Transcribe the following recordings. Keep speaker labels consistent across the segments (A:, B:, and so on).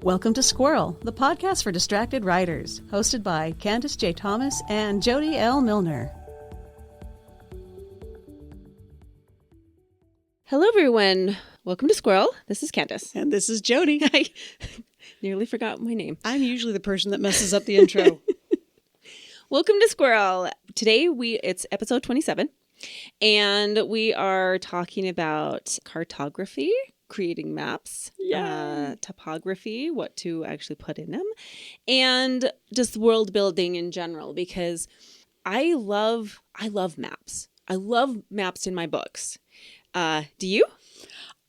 A: Welcome to Squirrel, the podcast for distracted writers, hosted by Candace J. Thomas and Jody L. Milner.
B: Hello, everyone. Welcome to Squirrel. This is Candace.
A: And this is Jody.
B: I nearly forgot my name.
A: I'm usually the person that messes up the intro.
B: Welcome to Squirrel. Today, it's episode 27, and we are talking about cartography, creating maps, topography, what to actually put in them, and just world building in general, because I love maps. I love maps in my books. Do you?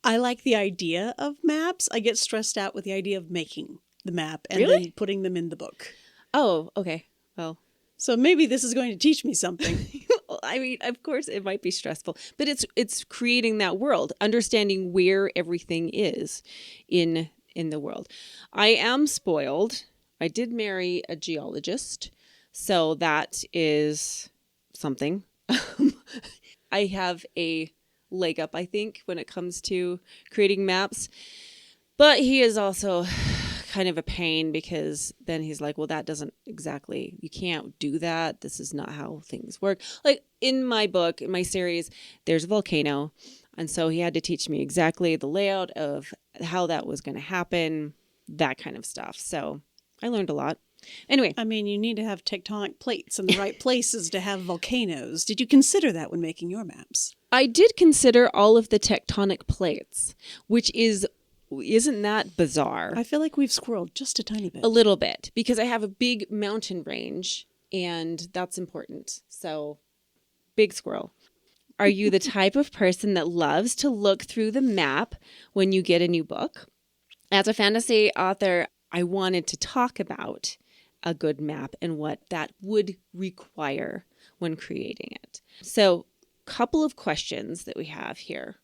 A: I like the idea of maps. I get stressed out with the idea of making the map and
B: Really?
A: then putting them in the book.
B: Oh, okay. Well,
A: so maybe this is going to teach me something.
B: I mean, of course, it might be stressful, but it's creating that world, understanding where everything is in the world. I am spoiled. I did marry a geologist, so that is something. I have a leg up, I think, when it comes to creating maps, but he is also kind of a pain, because then he's like, well, that doesn't exactly, you can't do that. This is not how things work. Like in my book, in my series, there's a volcano. And so he had to teach me exactly the layout of how that was going to happen, that kind of stuff. So I learned a lot. Anyway.
A: I mean, you need to have tectonic plates in the right places to have volcanoes. Did you consider that when making your maps?
B: I did consider all of the tectonic plates, which isn't that bizarre?
A: I feel like we've squirreled just a tiny bit.
B: A little bit, because I have a big mountain range, and that's important. So, big squirrel. Are you the type of person that loves to look through the map when you get a new book? As a fantasy author, I wanted to talk about a good map and what that would require when creating it. So, couple of questions that we have here.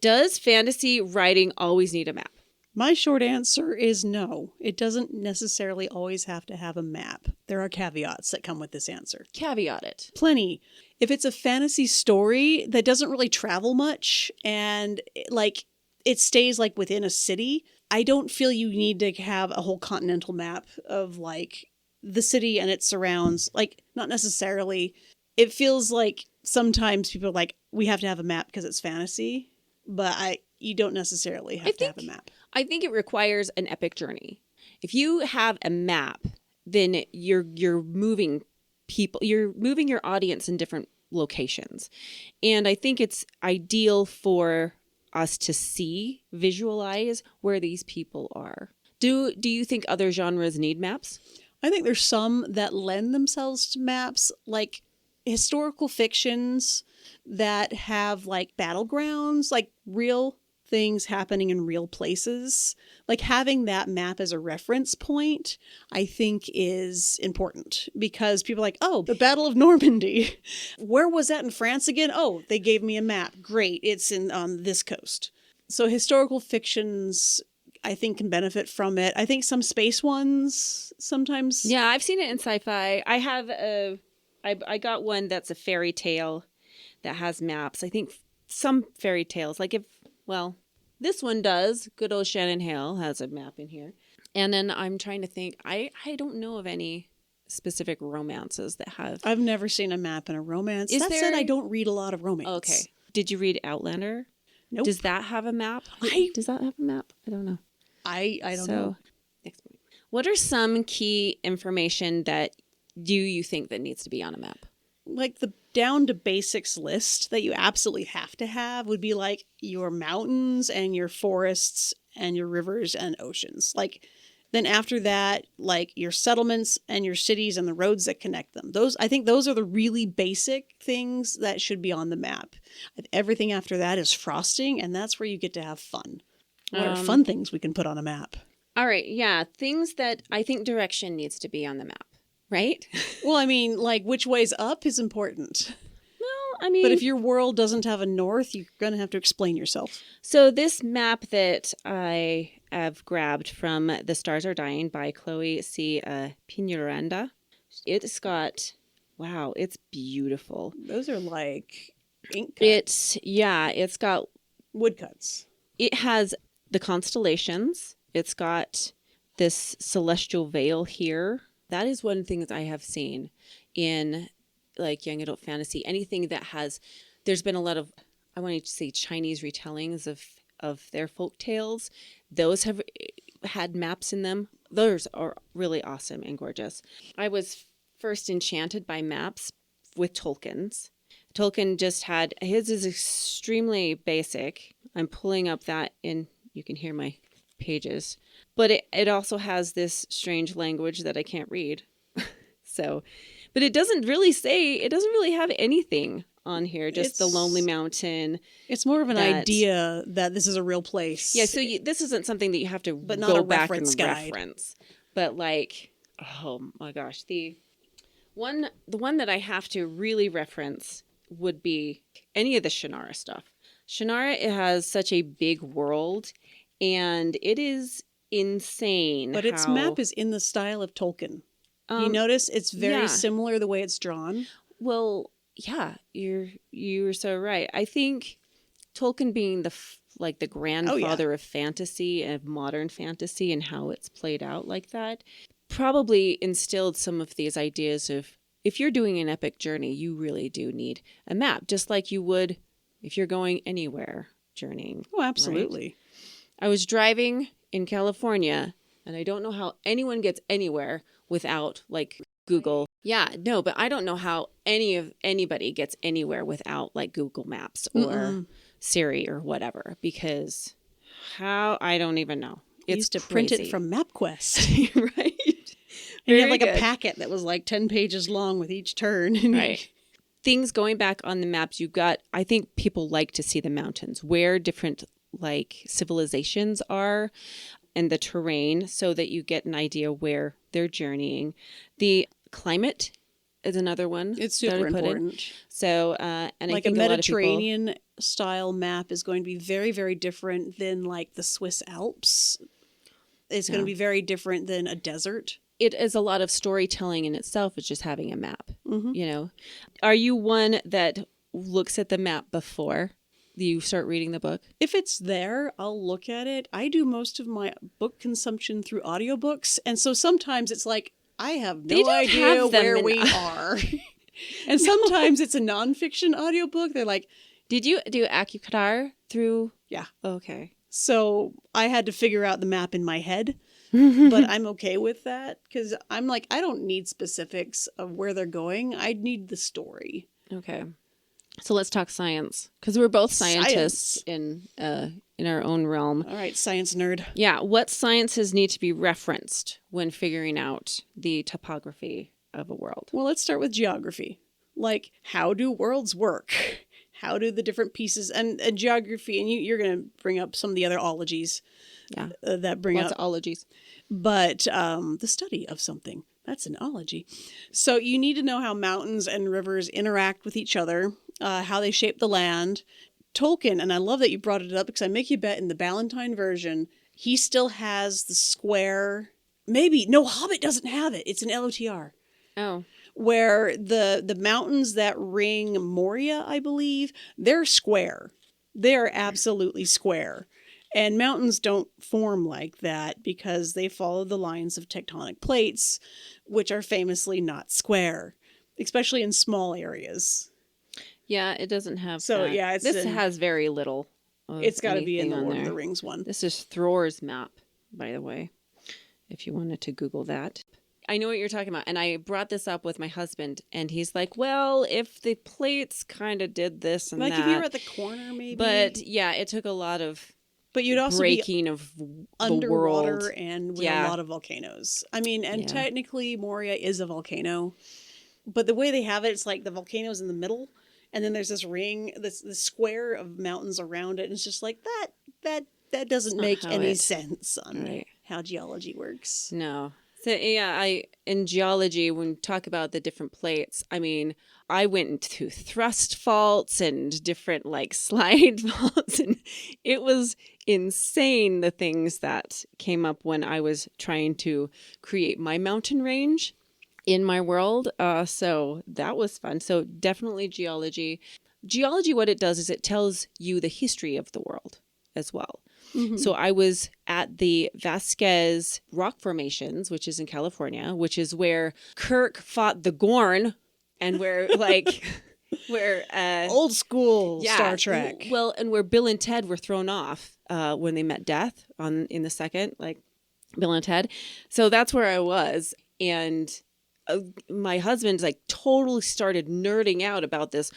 B: Does fantasy writing always need a map?
A: My short answer is no. It doesn't necessarily always have to have a map. There are caveats that come with this answer.
B: Caveat it.
A: Plenty. If it's a fantasy story that doesn't really travel much and it stays like within a city, I don't feel you need to have a whole continental map of like the city and its surrounds. Like, not necessarily. It feels like sometimes people are like, we have to have a map because it's fantasy. But you don't necessarily have to have a map.
B: I think it requires an epic journey. If you have a map, then you're moving people, you're moving your audience in different locations. And I think it's ideal for us to visualize where these people are. Do you think other genres need maps?
A: I think there's some that lend themselves to maps, like historical fictions that have like battlegrounds, like real things happening in real places. Like having that map as a reference point, I think is important, because people are like, oh, the Battle of Normandy. Where was that in France again? Oh, they gave me a map. Great. It's on this coast. So historical fictions, I think, can benefit from it. I think some space ones sometimes.
B: Yeah, I've seen it in sci-fi. I have I got one that's a fairy tale that has maps. I think some fairy tales, this one does. Good old Shannon Hale has a map in here. And then I'm trying to think, I don't know of any specific romances that have.
A: I've never seen a map in a romance. That said, I don't read a lot of romance.
B: Okay. Did you read Outlander?
A: Nope.
B: Does that have a map? Does that have a map? I don't know.
A: I don't know.
B: Next point. What are some key information that you think that needs to be on a map?
A: Like the down to basics list that you absolutely have to have would be like your mountains and your forests and your rivers and oceans. Like then after that, like your settlements and your cities and the roads that connect them. I think those are the really basic things that should be on the map. Everything after that is frosting, and that's where you get to have fun. What are fun things we can put on a map?
B: All right. Yeah. Things that I think direction needs to be on the map. Right?
A: Well, I mean, like, which way's up is important.
B: Well, I mean...
A: But if your world doesn't have a north, you're going to have to explain yourself.
B: So this map that I have grabbed from The Stars Are Dying by Chloe C. Piñaranda, it's got... Wow, it's beautiful.
A: Those are like ink cuts.
B: It's got...
A: Woodcuts.
B: It has the constellations. It's got this celestial veil here. That is one thing that I have seen in like young adult fantasy. Anything that has, there's been a lot of, I want to say Chinese retellings of their folk tales. Those have had maps in them. Those are really awesome and gorgeous. I was first enchanted by maps with Tolkien's. Tolkien just had, his is extremely basic. I'm pulling up that in, you can hear my pages. But it also has this strange language that I can't read. So, but it doesn't really have anything on here, just the Lonely Mountain.
A: It's more of an idea that this is a real place.
B: Yeah, so this isn't something that you have to
A: but
B: go
A: not
B: back and
A: guide.
B: reference. But like, oh my gosh, the one that I have to really reference would be any of the Shannara stuff. Shannara, it has such a big world, and it is insane.
A: But its map is in the style of Tolkien. You notice it's very similar the way it's drawn.
B: Well, yeah, you're so right. I think Tolkien being the grandfather of fantasy and of modern fantasy and how it's played out like that probably instilled some of these ideas of, if you're doing an epic journey, you really do need a map, just like you would if you're going anywhere journeying.
A: Oh, absolutely.
B: Right? I was driving in California, and I don't know how anyone gets anywhere without like Google. Yeah, no, but I don't know how anybody gets anywhere without like Google Maps or Siri or whatever, because how, I don't even know.
A: It's used to print it from MapQuest.
B: Right.
A: And you have like a packet that was like 10 pages long with each turn.
B: Right. Things going back on the maps, I think people like to see the mountains, where different like civilizations are and the terrain, so that you get an idea where they're journeying. The climate is another one.
A: It's super important.
B: So, and
A: like
B: I think
A: a Mediterranean style map is going to be very, very different than like the Swiss Alps. It's going to be very different than a desert.
B: It is a lot of storytelling in itself. It's just having a map, you know. Are you one that looks at the map before you start reading the book?
A: If it's there, I'll look at it. I do most of my book consumption through audiobooks. And so sometimes it's like, I have no idea where we are. And sometimes it's a nonfiction audiobook. They're like,
B: did you do Akukatar through?
A: Yeah.
B: Okay.
A: So I had to figure out the map in my head. But I'm okay with that because I'm like, I don't need specifics of where they're going. I need the story.
B: Okay. So let's talk science, because we're both scientists in our own realm.
A: All right, science nerd.
B: Yeah. What sciences need to be referenced when figuring out the topography of a world?
A: Well, let's start with geography. Like, how do worlds work? How do the different pieces and geography, and you're going to bring up some of the other ologies.
B: Yeah,
A: that bring
B: lots
A: up
B: of ologies.
A: But the study of something, that's an ology. So you need to know how mountains and rivers interact with each other, how they shape the land. Tolkien, and I love that you brought it up because I make you bet in the Ballantine version, he still has the square. Maybe no, Hobbit doesn't have it. It's an LOTR.
B: Oh.
A: Where the mountains that ring Moria, I believe, they're square. They're absolutely square. And mountains don't form like that because they follow the lines of tectonic plates, which are famously not square, especially in small areas.
B: Yeah, it doesn't have
A: so
B: that.
A: Yeah,
B: this has very little.
A: It's got to be in the Lord of the Rings one.
B: This is Thror's map, by the way, if you wanted to Google that. I know what you're talking about, and I brought this up with my husband, and he's like, well, if the plates kind of did this and
A: like
B: that.
A: Like if you were at the corner, maybe.
B: But yeah, it took a lot of
A: But you'd also
B: breaking
A: be
B: of the
A: underwater
B: world.
A: And with a lot of volcanoes. I mean, and technically Moria is a volcano, but the way they have it, it's like the volcano's in the middle, and then there's this ring, this square of mountains around it, and it's just like that doesn't make any sense on how geology works.
B: No. So yeah, in geology, when we talk about the different plates, I mean, I went into thrust faults and different like slide faults, and it was insane the things that came up when I was trying to create my mountain range in my world. So that was fun. So definitely geology. Geology, what it does is it tells you the history of the world as well. Mm-hmm. So I was at the Vasquez rock formations, which is in California, which is where Kirk fought the Gorn and where where
A: Old school Star Trek.
B: Well, and where Bill and Ted were thrown off when they met death in the second, like Bill and Ted. So that's where I was. And my husband like totally started nerding out about this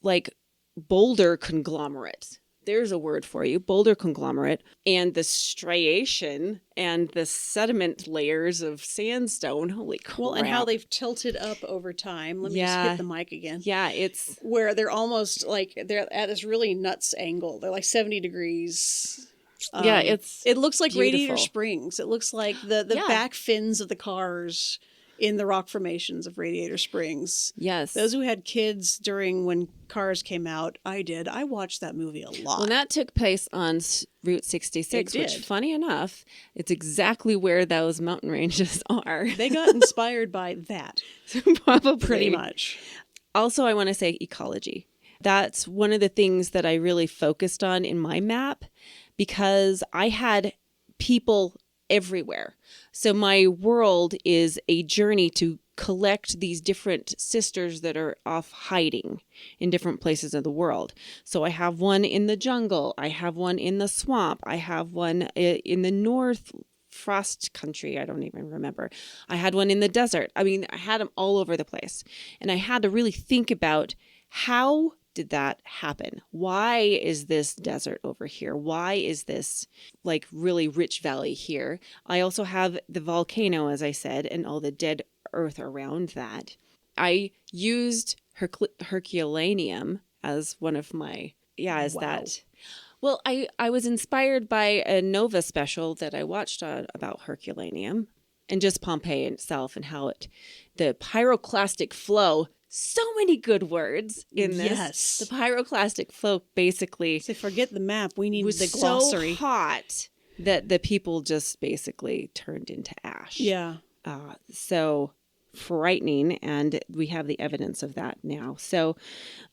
B: like boulder conglomerate. There's a word for you, boulder conglomerate, and the striation and the sediment layers of sandstone. Holy crap.
A: Well, and how they've tilted up over time. Let me just hit the mic again.
B: Yeah, it's...
A: Where they're almost like, they're at this really nuts angle. They're like 70 degrees.
B: It
A: looks like
B: beautiful.
A: Radiator Springs. It looks like the back fins of the cars in the rock formations of Radiator Springs.
B: Yes.
A: Those who had kids during when Cars came out, I did. I watched that movie a lot.
B: Well, that took place on Route 66, which, funny enough, it's exactly where those mountain ranges are.
A: They got inspired by that.
B: Probably.
A: Pretty much.
B: Also, I want to say ecology. That's one of the things that I really focused on in my map because I had people everywhere. So my world is a journey to collect these different sisters that are off hiding in different places of the world. So I have one in the jungle. I have one in the swamp. I have one in the north frost country. I don't even remember. I had one in the desert. I mean, I had them all over the place. And I had to really think about how did that happen? Why is this desert over here? Why is this like really rich valley here? I also have the volcano, as I said, and all the dead earth around that. I used Herculaneum as one of my, that. Well, I was inspired by a Nova special that I watched about Herculaneum and just Pompeii itself and how the pyroclastic flow. So many good words in this.
A: Yes.
B: The pyroclastic flow basically...
A: So forget the map. We need
B: was
A: the glossary.
B: So hot that the people just basically turned into ash.
A: Yeah.
B: So frightening, and we have the evidence of that now. So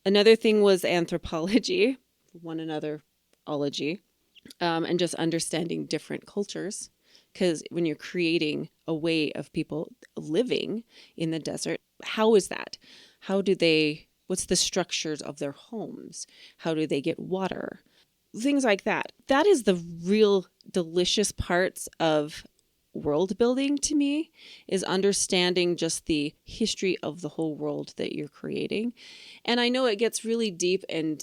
B: another thing was anthropology, one another ology, and just understanding different cultures. Because when you're creating a way of people living in the desert, how is that? What's the structures of their homes? How do they get water? Things like that. That is the real delicious parts of world building to me, is understanding just the history of the whole world that you're creating. And I know it gets really deep and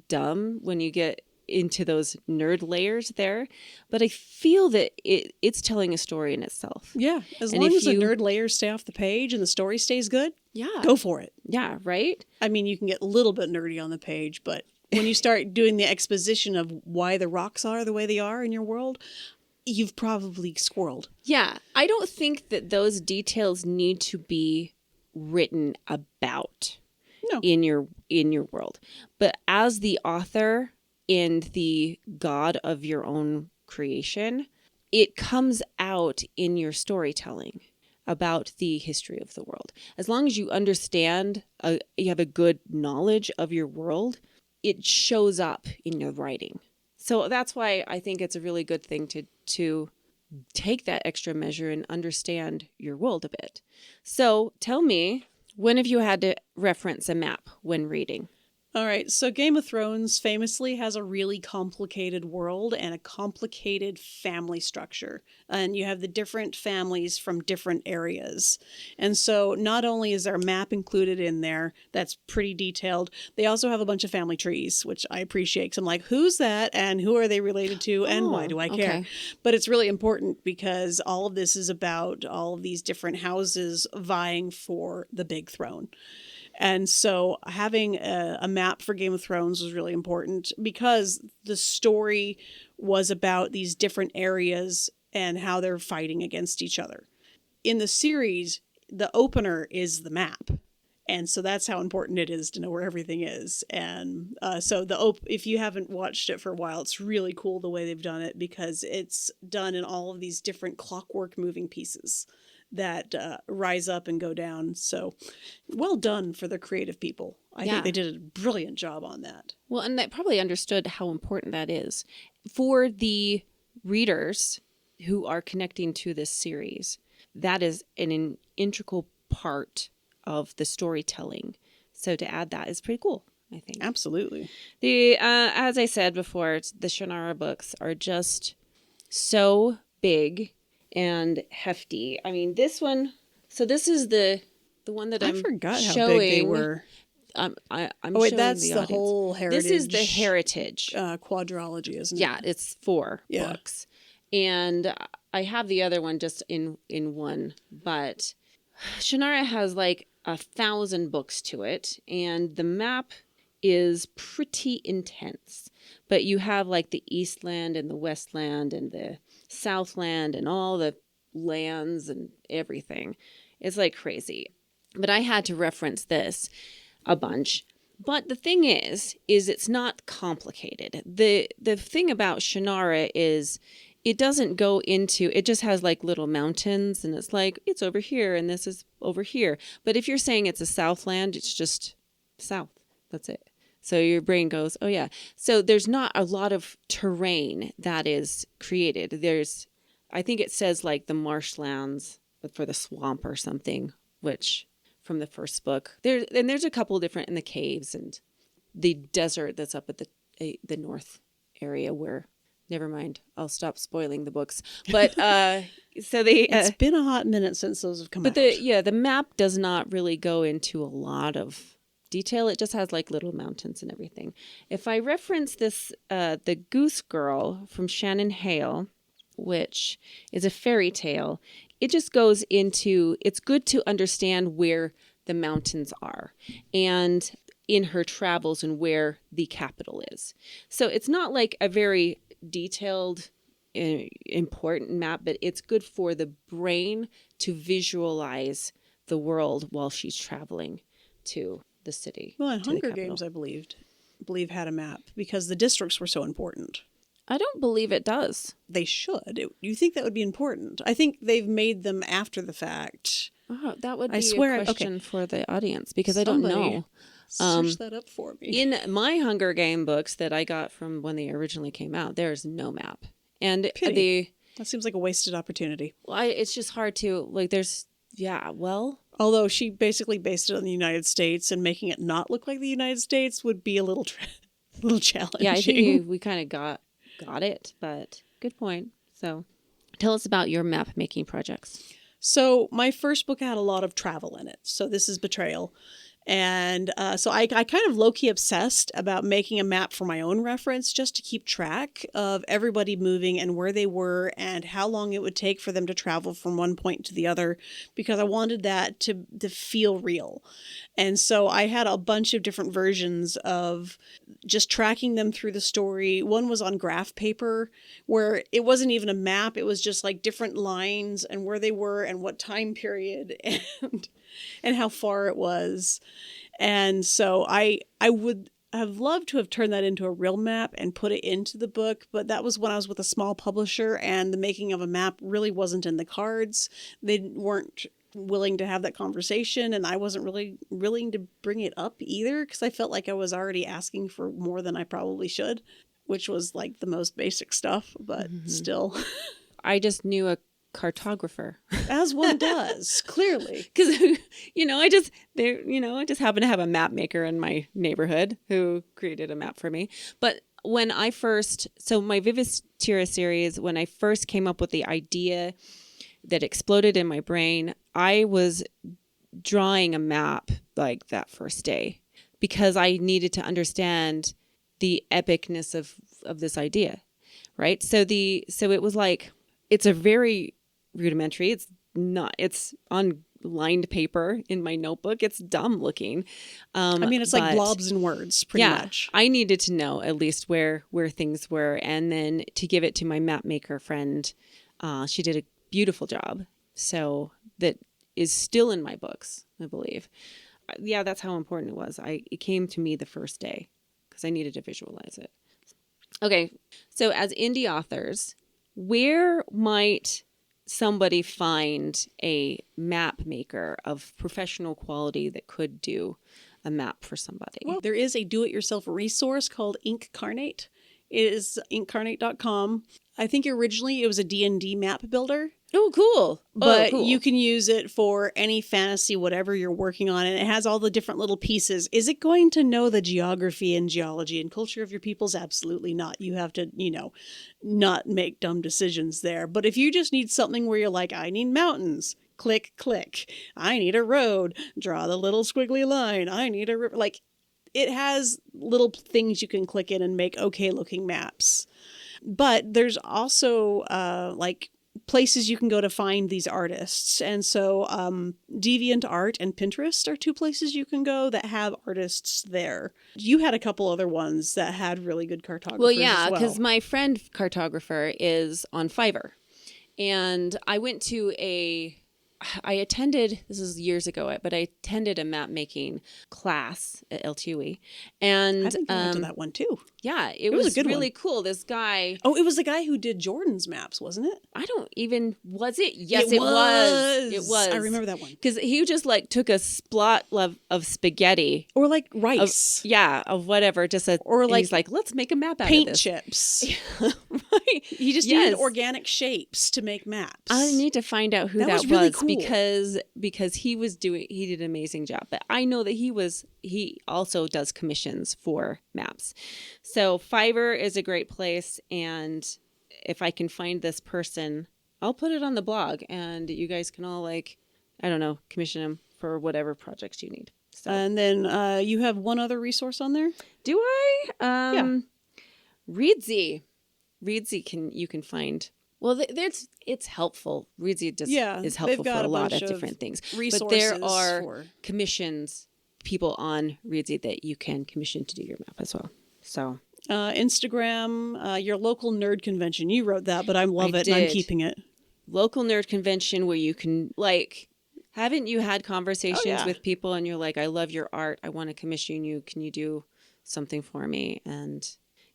B: dumb when you get into those nerd layers there, but I feel that it's telling a story in itself.
A: Yeah, as long as the nerd layers stay off the page and the story stays good, go for it.
B: Yeah, right?
A: I mean, you can get a little bit nerdy on the page, but when you start doing the exposition of why the rocks are the way they are in your world, you've probably squirreled.
B: Yeah, I don't think that those details need to be written about in your world. But as the author and the god of your own creation, it comes out in your storytelling about the history of the world. As long as you understand, you have a good knowledge of your world, it shows up in your writing. So that's why I think it's a really good thing to take that extra measure and understand your world a bit. So tell me, when have you had to reference a map when reading?
A: All right, so Game of Thrones famously has a really complicated world and a complicated family structure. And you have the different families from different areas. And so not only is there a map included in there that's pretty detailed, they also have a bunch of family trees, which I appreciate. Because I'm like, who's that and who are they related to and why do I care?
B: Okay.
A: But it's really important because all of this is about all of these different houses vying for the big throne. And so having a map for Game of Thrones was really important because the story was about these different areas and how they're fighting against each other. In the series, the opener is the map. And so that's how important it is to know where everything is. And so if you haven't watched it for a while, it's really cool the way they've done it because it's done in all of these different clockwork moving pieces that rise up and go down. So well done for the creative people. I think they did a brilliant job on that.
B: Well, and they probably understood how important that is. For the readers who are connecting to this series, that is an integral part of the storytelling. So to add that is pretty cool, I think.
A: Absolutely.
B: As I said before, the Shannara books are just so big and hefty. I mean, this one. So this is the one that
A: I
B: I'm
A: forgot
B: showing.
A: how big they were.
B: I'm
A: Oh wait,
B: showing
A: that's
B: the
A: the
B: audience.
A: whole heritage.
B: This is the heritage.
A: Quadrology, isn't it?
B: Yeah, it's 4 books, and I have the other one just in one. But Shannara has like 1,000 books to it, and the map is pretty intense. But you have like the Eastland and the Westland and the Southland and all the lands and everything. It's like crazy. But I had to reference this a bunch. But the thing is it's not complicated. The thing about Shannara is it doesn't go into, it just has like little mountains and it's like, it's over here and this is over here. But if you're saying it's a Southland, it's just south. That's it. So your brain goes, oh yeah. So there's not a lot of terrain that is created. I think it says like the marshlands, but for the swamp or something, which from the first book. There's a couple different in the caves and the desert that's up at the north area where, never mind, I'll stop spoiling the books. But so
A: it's been a hot minute since those have come out.
B: But the map does not really go into a lot of detail. It just has like little mountains and everything. If I reference this, the Goose Girl from Shannon Hale, which is a fairy tale, it just goes into, it's good to understand where the mountains are and in her travels and where the capital is. So it's not like a very detailed, important map, but it's good for the brain to visualize the world while she's traveling to the city.
A: Well, and Hunger Games, I believe had a map because the districts were so important.
B: I don't believe it does.
A: They should. You think that would be important? I think they've made them after the fact.
B: Oh, that would be a question for the audience because
A: Somebody
B: I don't know.
A: Search that up for me.
B: In my Hunger Game books that I got from when they originally came out, there's no map. And
A: Pity. That seems like a wasted opportunity.
B: Well, it's just hard to, like,
A: Although she basically based it on the United States and making it not look like the United States would be a little challenging.
B: Yeah, I think we kind of got it, but good point. So tell us about your map making projects.
A: So my first book had a lot of travel in it. So this is Betrayal. And so I kind of low-key obsessed about making a map for my own reference just to keep track of everybody moving and where they were and how long it would take for them to travel from one point to the other because I wanted that to feel real. And so I had a bunch of different versions of just tracking them through the story. One was on graph paper where it wasn't even a map. It was just like different lines and where they were and what time period and how far it was. And so I would have loved to have turned that into a real map and put it into the book, but that was when I was with a small publisher and the making of a map really wasn't in the cards. They weren't willing to have that conversation and I wasn't really willing to bring it up either because I felt like I was already asking for more than I probably should, which was like the most basic stuff, but still.
B: I just knew a cartographer,
A: as one does, clearly,
B: because I just happen to have a map maker in my neighborhood who created a map for me. But when my Vivistira series, when I first came up with the idea that exploded in my brain, I was drawing a map like that first day because I needed to understand the epicness of this idea, right? So it was like, it's a very rudimentary. It's on lined paper in my notebook. It's dumb looking.
A: It's like blobs and words pretty much.
B: I needed to know at least where things were. And then to give it to my map maker friend, she did a beautiful job. So that is still in my books, I believe. Yeah, that's how important it was. It came to me the first day because I needed to visualize it. Okay, so as indie authors, where might somebody find a map maker of professional quality that could do a map for somebody?
A: Well, there is a do-it-yourself resource called Ink Carnate. is incarnate.com. I think originally it was a D&D map builder.
B: Oh, cool.
A: But
B: cool.
A: you can use it for any fantasy, whatever you're working on. And it has all the different little pieces. Is it going to know the geography and geology and culture of your peoples? Absolutely not. You have to, not make dumb decisions there. But if you just need something where you're like, I need mountains, click, click. I need a road, draw the little squiggly line. I need a river. Like, it has little things you can click in and make okay looking maps. But there's also places you can go to find these artists. And so DeviantArt and Pinterest are two places you can go that have artists there. You had a couple other ones that had really good cartographers.
B: Well, yeah,
A: because
B: my friend cartographer is on Fiverr. And I went to I attended, this is years ago, but I attended a map making class at LTUE. And
A: I think I went to that one too.
B: Yeah, it was a good really cool. This guy.
A: Oh, it was the guy who did Jordan's maps, wasn't it?
B: I don't even, was it? Yes, it was. It was.
A: I remember that one.
B: Because he just took a splot of spaghetti.
A: Or rice.
B: Of whatever. Just he's like, let's make a map out of this.
A: Paint chips.
B: Right.
A: He just needed organic shapes to make maps.
B: I need to find out who that was
A: really cool.
B: because he did an amazing job. But I know that he also does commissions for maps. So Fiverr is a great place, and if I can find this person, I'll put it on the blog, and you guys can all commission him for whatever projects you need. So.
A: And then you have one other resource on there?
B: Do I?
A: Yeah.
B: Reedsy. Reedsy you can find. Well, it's helpful. Reedsy is helpful for a lot of different things. But there are commissions, people on Reedsy that you can commission to do your map as well. So
A: Instagram, your local nerd convention. You wrote that, but I love it and I'm keeping it.
B: Local nerd convention where you can haven't you had conversations with people and you're like, I love your art. I want to commission you. Can you do something for me? And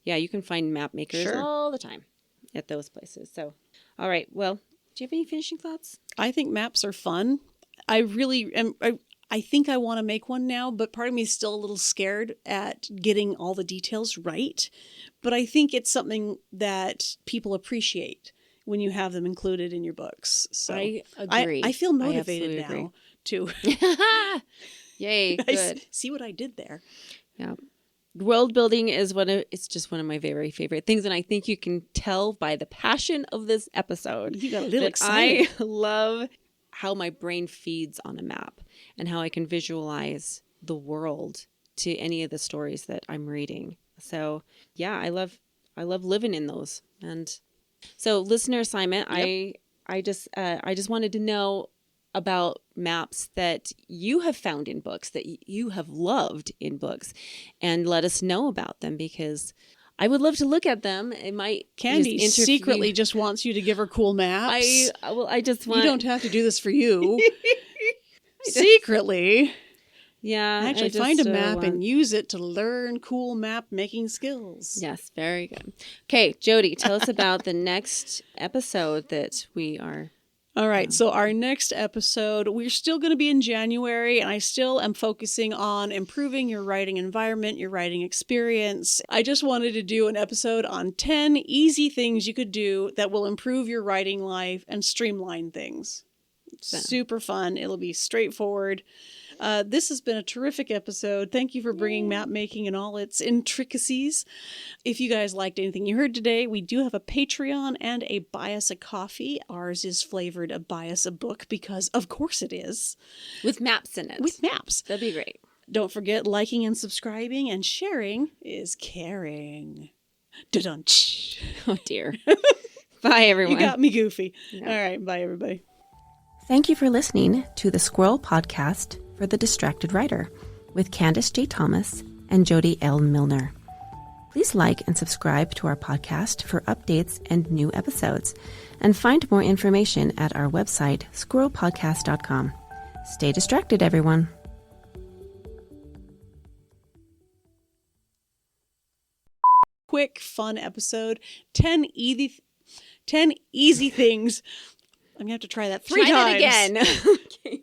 B: yeah, you can find map makers all the time at those places. So, all right. Well, do you have any finishing thoughts?
A: I think maps are fun. I really am. I think I want to make one now, but part of me is still a little scared at getting all the details right. But I think it's something that people appreciate when you have them included in your books. So
B: I agree.
A: I feel motivated now to
B: Yay, good.
A: See what I did there.
B: Yeah. World building is it's just one of my very favorite things. And I think you can tell by the passion of this episode.
A: You got a little excited.
B: I love how my brain feeds on a map and how I can visualize the world to any of the stories that I'm reading. So yeah, I love living in those. And so listener assignment, yep. I just wanted to know about maps that you have found in books, that you have loved in books, and let us know about them, because I would love to look at them. It might
A: Candy secretly just wants you to give her cool maps.
B: I just want.
A: You don't have to do this for you. Secretly.
B: Yeah.
A: Actually find a map and use it to learn cool map making skills.
B: Yes, very good. Okay, Jody, tell us about the next episode that we are.
A: All right, so our next episode, we're still going to be in January, and I still am focusing on improving your writing environment, your writing experience. I just wanted to do an episode on 10 easy things you could do that will improve your writing life and streamline things. Super fun. It'll be straightforward. This has been a terrific episode. Thank you for bringing map making and all its intricacies. If you guys liked anything you heard today, we do have a Patreon and a Buy Us a Coffee. Ours is flavored a Buy Us a Book because, of course, it is.
B: With maps in it.
A: With maps.
B: That'd be great.
A: Don't forget, liking and subscribing and sharing is caring. Da-dun.
B: Oh, dear. Bye, everyone.
A: You got me goofy. Yeah. All right. Bye, everybody.
B: Thank you for listening to the Squirrel Podcast for the Distracted Writer with Candace J. Thomas and Jody L. Milner. Please like and subscribe to our podcast for updates and new episodes, and find more information at our website, squirrelpodcast.com. Stay distracted, everyone.
A: Quick, fun episode. 10 easy things. I'm going to have to try that 3 times.
B: Try that again. Okay.